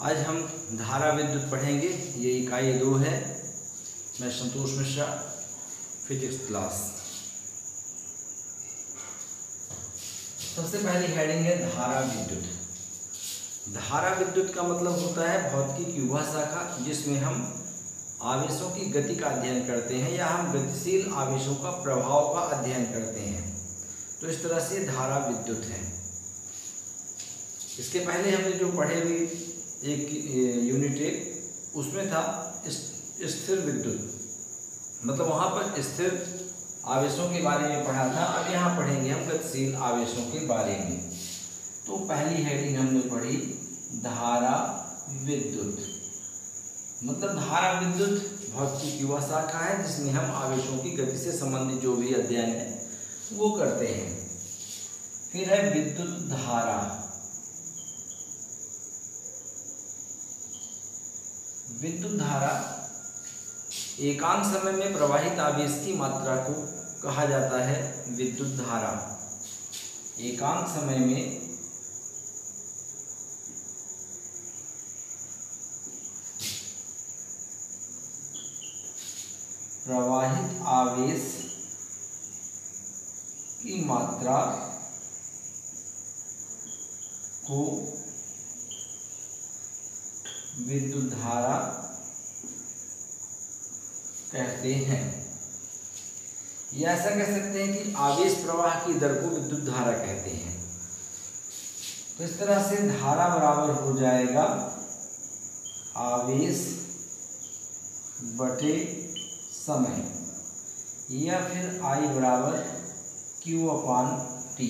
आज हम धारा विद्युत पढ़ेंगे। ये इकाई 2 है। मैं संतोष मिश्रा, फिजिक्स क्लास। सबसे पहली हेडिंग है धारा विद्युत। धारा विद्युत का मतलब होता है भौतिकी की वह शाखा जिसमें हम आवेशों की गति का अध्ययन करते हैं या हम गतिशील आवेशों का प्रभाव का अध्ययन करते हैं। तो इस तरह से धारा विद्युत है। इसके पहले हमने जो पढ़े भी एक यूनिट 1 उसमें था स्थिर विद्युत, मतलब वहाँ पर स्थिर आवेशों के बारे में पढ़ा था। अब यहाँ पढ़ेंगे हम गतिशील आवेशों के बारे में। तो पहली हेडिंग हमने पढ़ी धारा विद्युत, मतलब धारा विद्युत भौतिकी की वह शाखा है जिसमें हम आवेशों की गति से संबंधित जो भी अध्ययन है वो करते हैं। फिर है विद्युत धारा। विद्युत धारा एकांक समय में प्रवाहित आवेश की मात्रा को कहा जाता है विद्युत धारा। एकांक समय में प्रवाहित आवेश की मात्रा को विद्युत धारा कहते हैं। या ऐसा कह सकते हैं कि आवेश प्रवाह की दर को विद्युत धारा कहते हैं। तो इस तरह से धारा बराबर हो जाएगा आवेश बटे समय, या फिर I बराबर Q/T।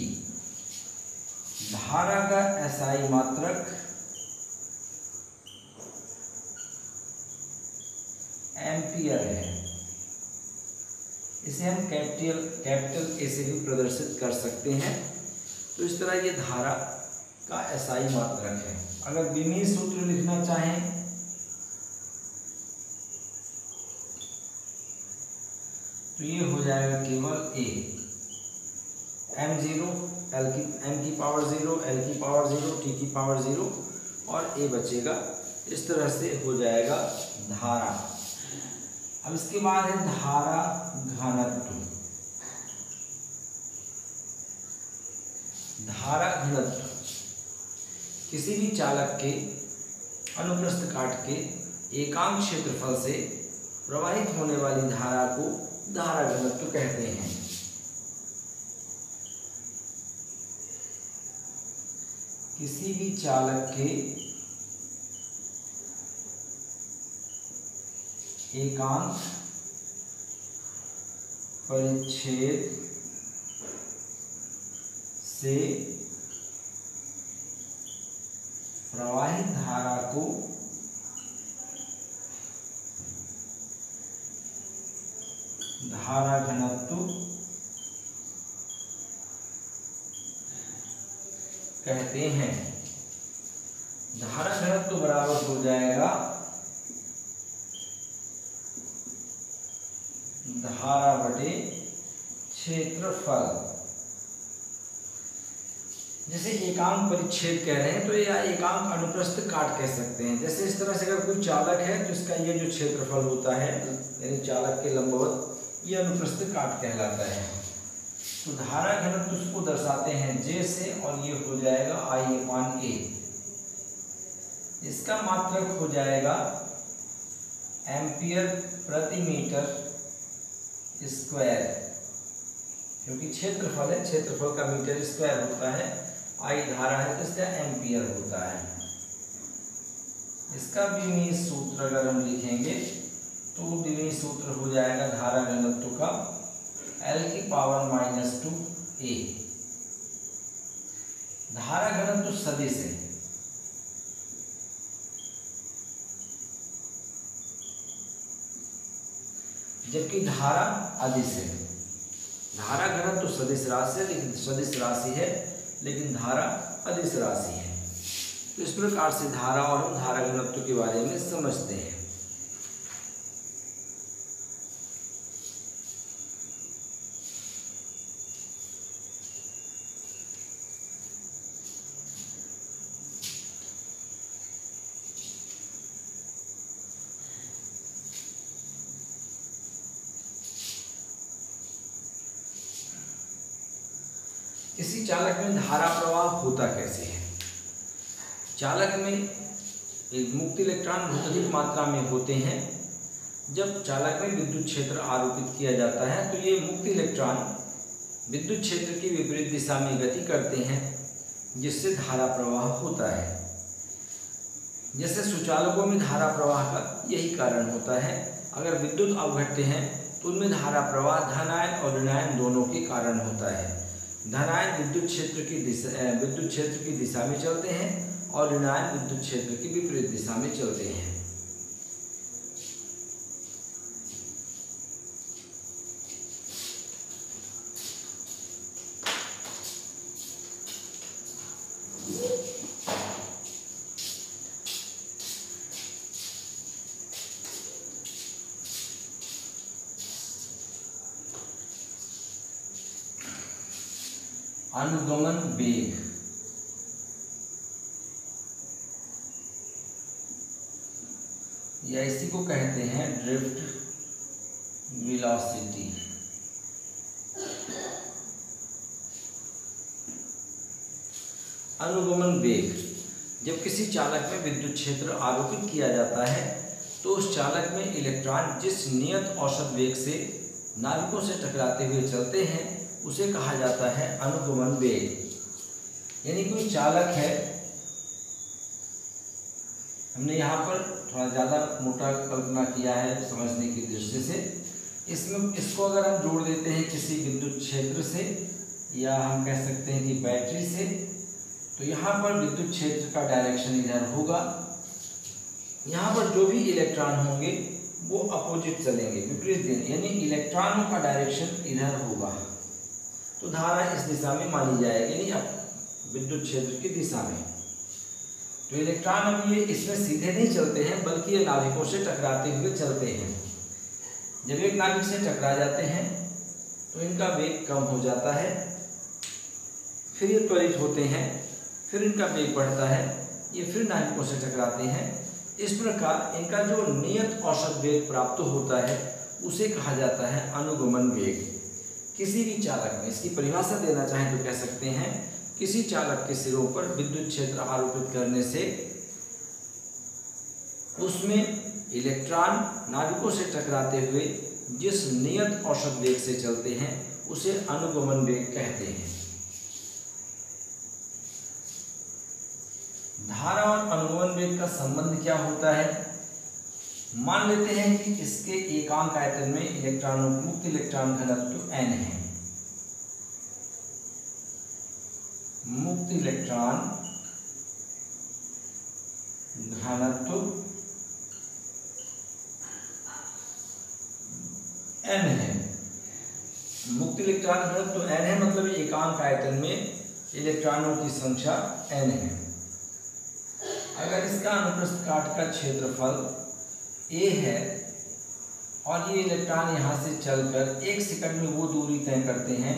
धारा का SI मात्रक एम्पियर है। इसे हम कैपिटल ए से भी प्रदर्शित कर सकते हैं। तो इस तरह ये धारा का SI मात्रक है। अगर विमीय सूत्र लिखना चाहें तो ये हो जाएगा केवल A, m0 m की पावर 0, l की पावर 0, t की पावर 0 और A बचेगा। इस तरह से हो जाएगा धारा। अब इसके बाद है धारा घनत्व। धारा घनत्व किसी भी चालक के अनुप्रस्थ काट के एकांक क्षेत्रफल से प्रवाहित होने वाली धारा को धारा घनत्व कहते हैं। किसी भी चालक के एकांक परिच्छेद से प्रवाहित धारा को धारा घनत्व कहते हैं। धारा घनत्व बराबर हो जाएगा धारा बटे क्षेत्रफल। जैसे एकांक परिच्छेद कह रहे हैं तो या एकांक अनुप्रस्थ काट कह सकते हैं। जैसे इस तरह से अगर कोई चालक है तो इसका ये जो क्षेत्रफल होता है यानी चालक के लंबवत, ये अनुप्रस्थ काट कहलाता है। तो धारा घनत्व उसको दर्शाते हैं J से और ये हो जाएगा I/A। इसका मात्रक हो जाएगा एम्पियर प्रति मीटर स्क्वायर, क्योंकि क्षेत्रफल है, क्षेत्रफल का मीटर स्क्वायर होता है। I धारा है तो इसका एम्पियर होता है। इसका विमीय सूत्र अगर हम लिखेंगे तो विमीय सूत्र हो जाएगा धारा घनत्व का L की पावर -2A। धारा घनत्व सदिश है। जबकि धारा अदिश है। धारा घनत्व तो सदिश राशि है लेकिन धारा अदिश राशि है। तो इस प्रकार से धारा और हम धारा घनत्व के बारे में समझते हैं। किसी चालक में धारा प्रवाह होता कैसे है? चालक में एक मुक्त इलेक्ट्रॉन बहुत अधिक मात्रा में होते हैं। जब चालक में विद्युत क्षेत्र आरोपित किया जाता है तो ये मुक्त इलेक्ट्रॉन विद्युत क्षेत्र की विपरीत दिशा में गति करते हैं, जिससे धारा प्रवाह होता है। जैसे सुचालकों में धारा प्रवाह का यही कारण होता है। अगर विद्युत अवघट्य हैं तो उनमें धारा प्रवाह धनायन और ऋणायन दोनों के कारण होता है। धनायन विद्युत क्षेत्र की दिशा में चलते हैं और ऋणायन विद्युत क्षेत्र की विपरीत दिशा में चलते हैं। अनुगमन वेग या इसी को कहते हैं ड्रिफ्ट वेलोसिटी। अनुगमन वेग, जब किसी चालक में विद्युत क्षेत्र आरोपित किया जाता है तो उस चालक में इलेक्ट्रॉन जिस नियत औसत वेग से नाभिकों से टकराते हुए चलते हैं उसे कहा जाता है अनुगमन वेग। यानी कोई चालक है, हमने यहाँ पर थोड़ा ज़्यादा मोटा कल्पना किया है समझने की दृष्टि से। इसको अगर हम जोड़ देते हैं किसी विद्युत क्षेत्र से या हम कह सकते हैं कि बैटरी से, तो यहाँ पर विद्युत क्षेत्र का डायरेक्शन इधर होगा। यहाँ पर जो भी इलेक्ट्रॉन होंगे वो अपोजिट चलेंगे, विपरीत दिन, यानी इलेक्ट्रॉनों का डायरेक्शन इधर होगा तो धारा इस दिशा में मानी जाएगी, यानी विद्युत क्षेत्र की दिशा में। तो इलेक्ट्रॉन अब ये इसमें सीधे नहीं चलते हैं बल्कि ये नाभिकों से टकराते हुए चलते हैं। जब एक नाभिक से टकरा जाते हैं तो इनका वेग कम हो जाता है, फिर ये त्वरित होते हैं, फिर इनका वेग बढ़ता है, ये फिर नाभिकों से टकराते हैं। इस प्रकार इनका जो नियत औसत वेग प्राप्त होता है उसे कहा जाता है अनुगमन वेग। किसी भी चालक में, इसकी परिभाषा देना चाहें तो कह सकते हैं, किसी चालक के सिरों पर विद्युत क्षेत्र आरोपित करने से उसमें इलेक्ट्रॉन नाभिकों से टकराते हुए जिस नियत औसत वेग से चलते हैं उसे अनुगमन वेग कहते हैं। धारा और अनुगमन वेग का संबंध क्या होता है? मान लेते हैं कि इसके एकांक आयतन में इलेक्ट्रॉनों मुक्त इलेक्ट्रॉन घनत्व n है। मुक्त इलेक्ट्रॉन घनत्व n है। मुक्त इलेक्ट्रॉन घनत्व n है मतलब एकांक आयतन में इलेक्ट्रॉनों की संख्या n है। अगर इसका अनुप्रस्थ काट का क्षेत्रफल a है और ये इलेक्ट्रॉन यहाँ से चलकर 1 सेकंड में वो दूरी तय करते हैं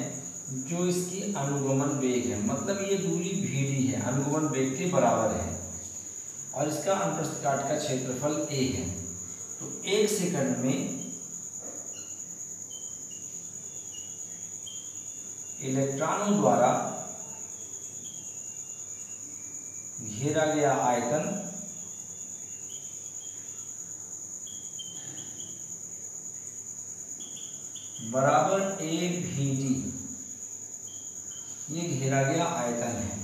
जो इसकी अनुगमन वेग है, मतलब ये दूरी vd है, अनुगमन वेग के बराबर है, और इसका अनुप्रस्थ काट का क्षेत्रफल a है, तो 1 सेकंड में इलेक्ट्रॉनों द्वारा घेरा गया आयतन बराबर AVD, ये घेरा गया आयतन है।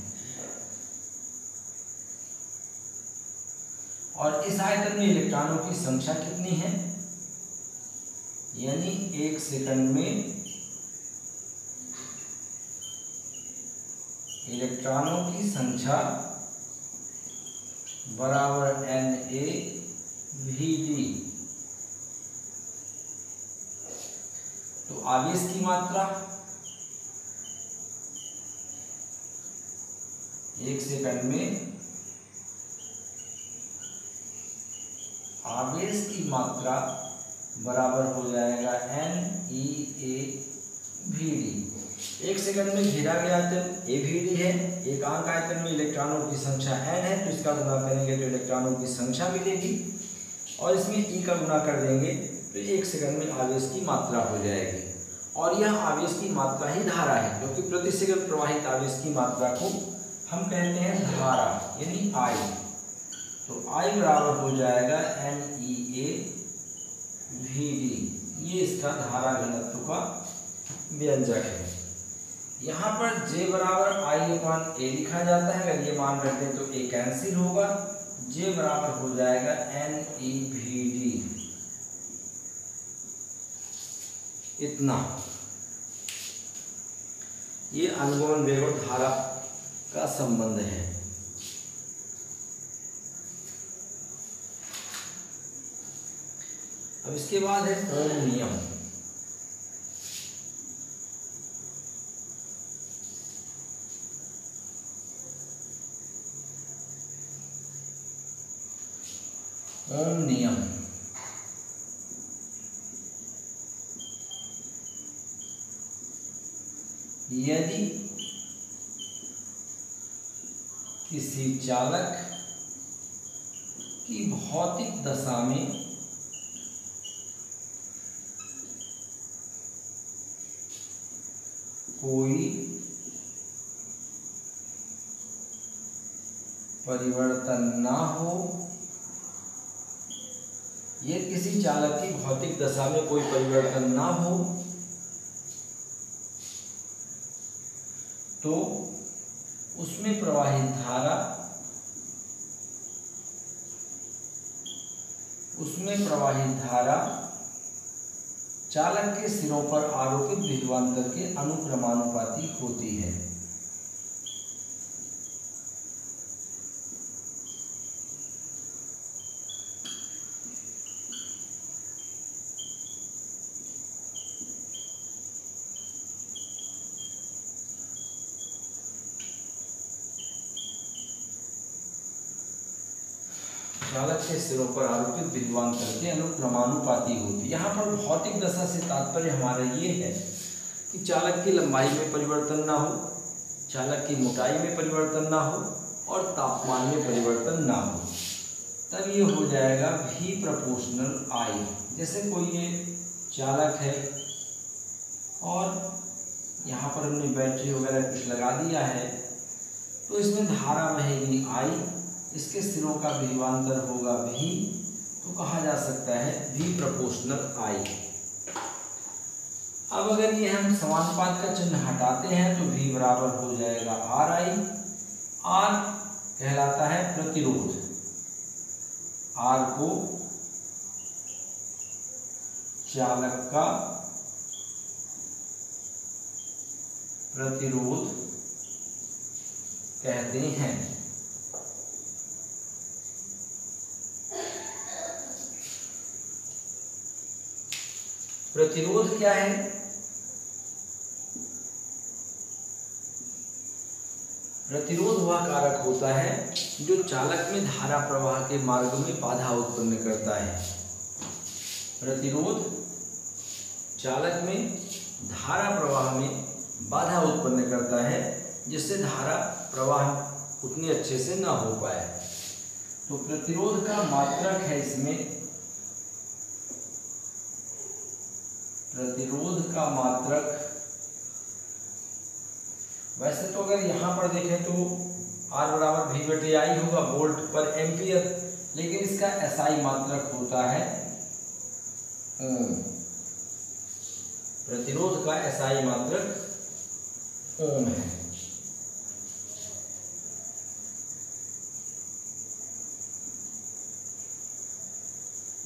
और इस आयतन में इलेक्ट्रॉनों की संख्या कितनी है? यानी 1 सेकंड में इलेक्ट्रॉनों की संख्या बराबर NaVd। तो आवेश की मात्रा 1 सेकंड में आवेश की मात्रा बराबर हो जाएगा NeAVd। 1 सेकंड में घेरा गया आयतन AVD है, एकांक आयतन में इलेक्ट्रॉनों की संख्या n है, तो इसका गुणा करेंगे तो इलेक्ट्रॉनों की संख्या मिलेगी और इसमें E का गुणा कर देंगे तो 1 सेकंड में आवेश की मात्रा हो जाएगी। और यह आवेश की मात्रा ही धारा है, क्योंकि प्रति सेकंड प्रवाहित आवेश की मात्रा को हम कहते हैं धारा यानी आई। तो आई बराबर हो जाएगा NEAVD। ये इसका धारा घनत्व का व्यंजक है। यहाँ पर J बराबर I/A लिखा जाता है। अगर ये मान रखते हैं तो A कैंसिल होगा, J बराबर हो जाएगा NEVD। इतना ये अनुगमन वेग और धारा का संबंध है। अब इसके बाद है ओम नियम। ओम नियम यदि किसी चालक की भौतिक दशा में कोई परिवर्तन ना हो, यदि किसी चालक की भौतिक दशा में कोई परिवर्तन ना हो तो उसमें प्रवाहित धारा चालक के सिरों पर आरोपित विभवांतर के अनुक्रमानुपाती होती है। चालक के सिरों पर आरोपित विभवांतर के अनुक्रमानुपाती होती। यहाँ पर भौतिक दशा से तात्पर्य हमारा ये है कि चालक की लंबाई में परिवर्तन ना हो, चालक की मोटाई में परिवर्तन ना हो और तापमान में परिवर्तन ना हो, तब ये हो जाएगा V प्रोपोर्शनल I। जैसे कोई ये चालक है और यहाँ पर हमने बैटरी वगैरह कुछ लगा दिया है, तो इसमें धारा बहेगी I, इसके सिरों का विभवांतर होगा V, तो कहा जा सकता है V प्रोपोर्शनल I। अब अगर ये हम समानुपात का चिन्ह हटाते हैं तो V बराबर हो जाएगा RI। R कहलाता है प्रतिरोध। R को चालक का प्रतिरोध कहते हैं। प्रतिरोध क्या है? प्रतिरोध वह कारक होता है जो चालक में धारा प्रवाह के मार्ग में बाधा उत्पन्न करता है। प्रतिरोध चालक में धारा प्रवाह में बाधा उत्पन्न करता है, जिससे धारा प्रवाह उतनी अच्छे से ना हो पाए। तो प्रतिरोध का मात्रक है इसमें, प्रतिरोध का मात्रक। वैसे तो अगर यहाँ पर देखें तो R बराबर V/I होगा वोल्ट पर एम्पियर, लेकिन इसका SI मात्रक होता है ओम। प्रतिरोध का SI मात्रक ओम है।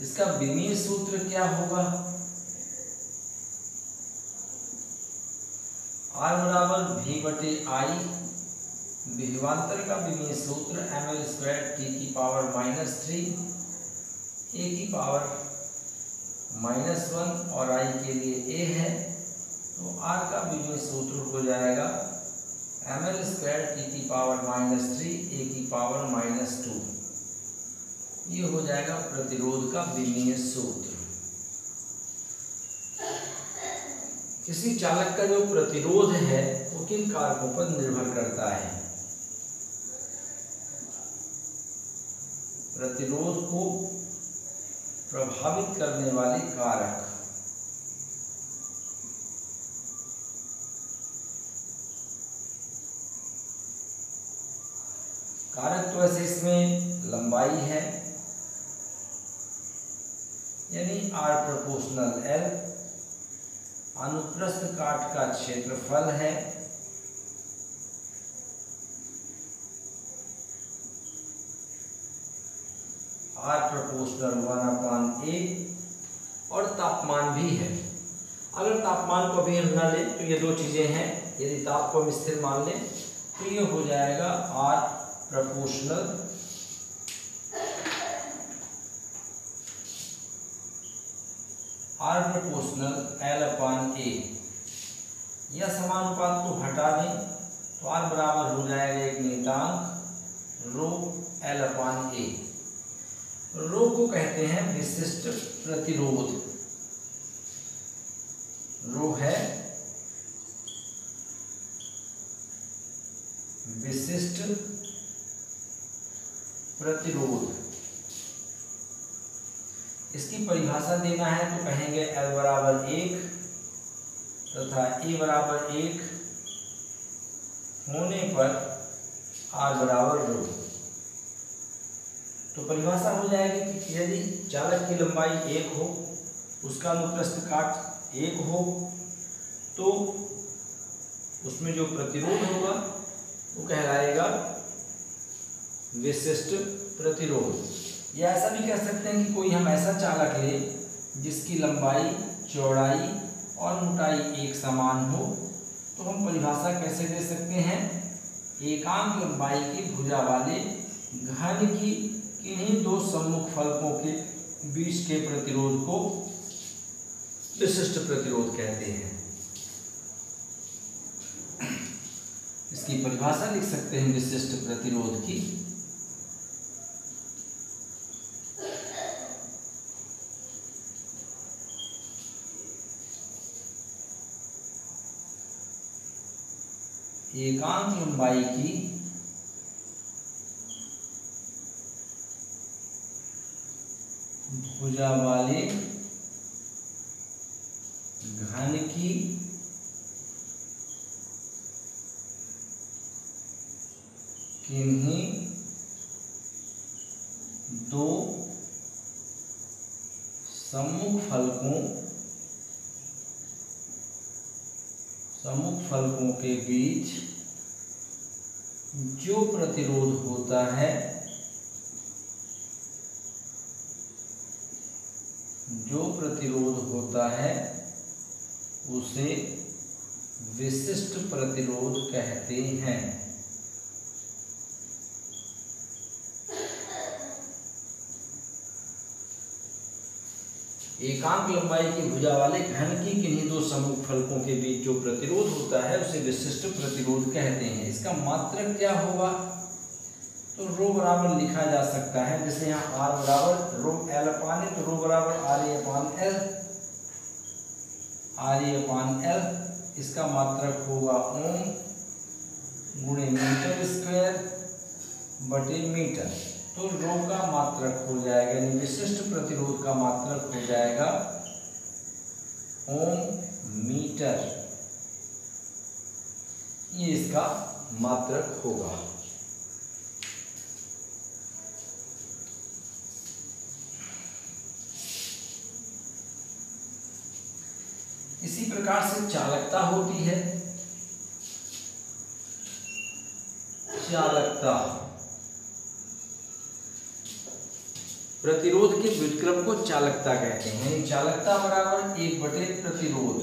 इसका विमीय सूत्र क्या होगा? R बराबर V/I, विभवांतर का विमीय सूत्र ml² T⁻³ A⁻⁻1 और I के लिए A है, तो R का विमीय सूत्र हो जाएगा ml² T⁻³ A⁻²। ये हो जाएगा प्रतिरोध का विमीय सूत्र। किसी चालक का जो प्रतिरोध है वो किन कारकों पर निर्भर करता है? प्रतिरोध को प्रभावित करने वाले कारक कारक तो वैसे इसमें लंबाई है, यानी R प्रोपोर्शनल L, अनुप्रस्थ काट का क्षेत्रफल है, R प्रोपोर्शनल 1/A, और तापमान भी है। अगर तापमान को भी हम ना लें तो ये दो चीजें हैं, यदि ताप को हम स्थिर मान लें तो ये हो जाएगा R प्रोपोर्शनल L/A। यह समानुपात को हटा दें तो R बराबर हो जाएगा एक नियतांक रो L/A। रो को कहते हैं विशिष्ट प्रतिरोध, रो है विशिष्ट प्रतिरोध। इसकी परिभाषा देना है तो कहेंगे L बराबर 1 तथा A बराबर 1 होने पर R बराबर रो। तो परिभाषा हो जाएगी कि यदि चालक की लंबाई 1 हो, उसका अनुप्रस्थ काट 1 हो, तो उसमें जो प्रतिरोध होगा वो कहलाएगा विशिष्ट प्रतिरोध। या ऐसा भी कह सकते हैं कि कोई हम ऐसा चालक ले जिसकी लंबाई, चौड़ाई और मोटाई एक समान हो, तो हम परिभाषा कैसे दे सकते हैं? एकांक लंबाई की भुजा वाले घन की किन्हीं दो सम्मुख फलकों के बीच के प्रतिरोध को विशिष्ट प्रतिरोध कहते हैं। इसकी परिभाषा लिख सकते हैं विशिष्ट प्रतिरोध की। एकांक लंबाई की भुजा वाले घन की किन्हीं दो सम्मुख फलकों के बीच जो प्रतिरोध होता है, उसे विशिष्ट प्रतिरोध कहते हैं। एकांक लंबाई की भुजा वाले घन की किन्हीं दो सम्मुख फलकों के बीच जो प्रतिरोध होता है उसे विशिष्ट प्रतिरोध कहते हैं। इसका मात्रक क्या होगा? तो रो बराबर लिखा जा सकता है, जैसे यहाँ R बराबर रो L/A, तो रो बराबर RA/L। इसका मात्रक होगा ओम गुणे मीटर स्क्वायर बटे मीटर। तो रो का मात्रक हो जाएगा, यानी विशिष्ट प्रतिरोध का मात्रक हो जाएगा ओम मीटर। ये इसका मात्रक होगा। इसी प्रकार से चालकता होती है। चालकता प्रतिरोध के व्युत्क्रम को चालकता कहते हैं। चालकता बराबर 1/प्रतिरोध।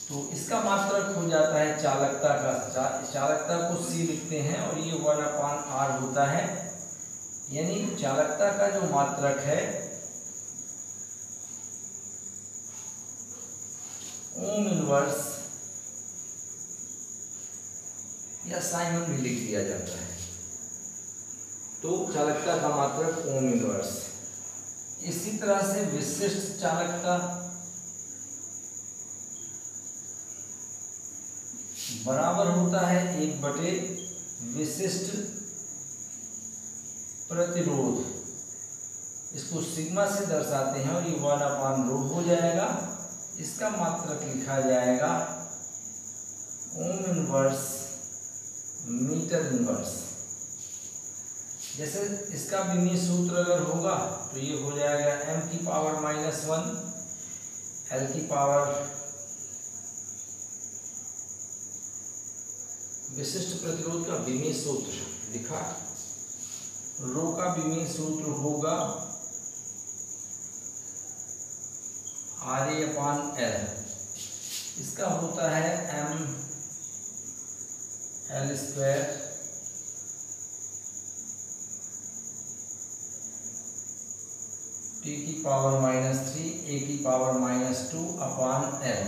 तो इसका मात्रक हो जाता है चालकता का, चालकता को C लिखते हैं और ये 1/R होता है, यानी चालकता का जो मात्रक है ओम इनवर्स या साइमन भी लिख दिया जाता है। तो चालकता का मात्रक ओम इनवर्स। इसी तरह से विशिष्ट चालकता बराबर होता है 1/विशिष्ट प्रतिरोध। इसको सिग्मा से दर्शाते हैं और ये 1/रो हो जाएगा। इसका मात्रक लिखा जाएगा ओम इनवर्स मीटर इनवर्स। जैसे इसका विमीय सूत्र अगर होगा तो ये हो जाएगा m की पावर -1 l की पावर विशिष्ट प्रतिरोध का विमीय सूत्र लिखा, रो का विमीय सूत्र होगा RA/L, इसका होता है mL² t की पावर -3 a की पावर -2/L।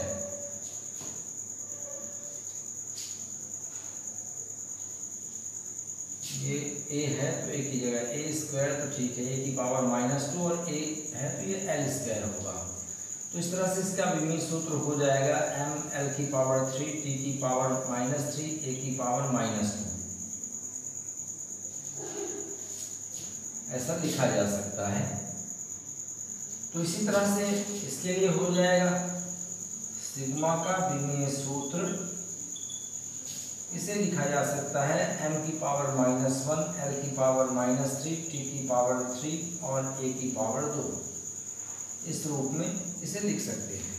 ये a है तो a की जगह a² तो ठीक है, a की पावर -2 और a है तो ये L² होगा। तो इस तरह से इसका विमीय सूत्र हो जाएगा mL की पावर 3 t की पावर -3 a की पावर -2। ऐसा लिखा जा सकता है। तो इसी तरह से इसके लिए हो जाएगा सिग्मा का विमीय सूत्र, इसे लिखा जा सकता है m की पावर -1 l की पावर -3 t की पावर 3 और a की पावर 2। इस रूप में इसे लिख सकते हैं।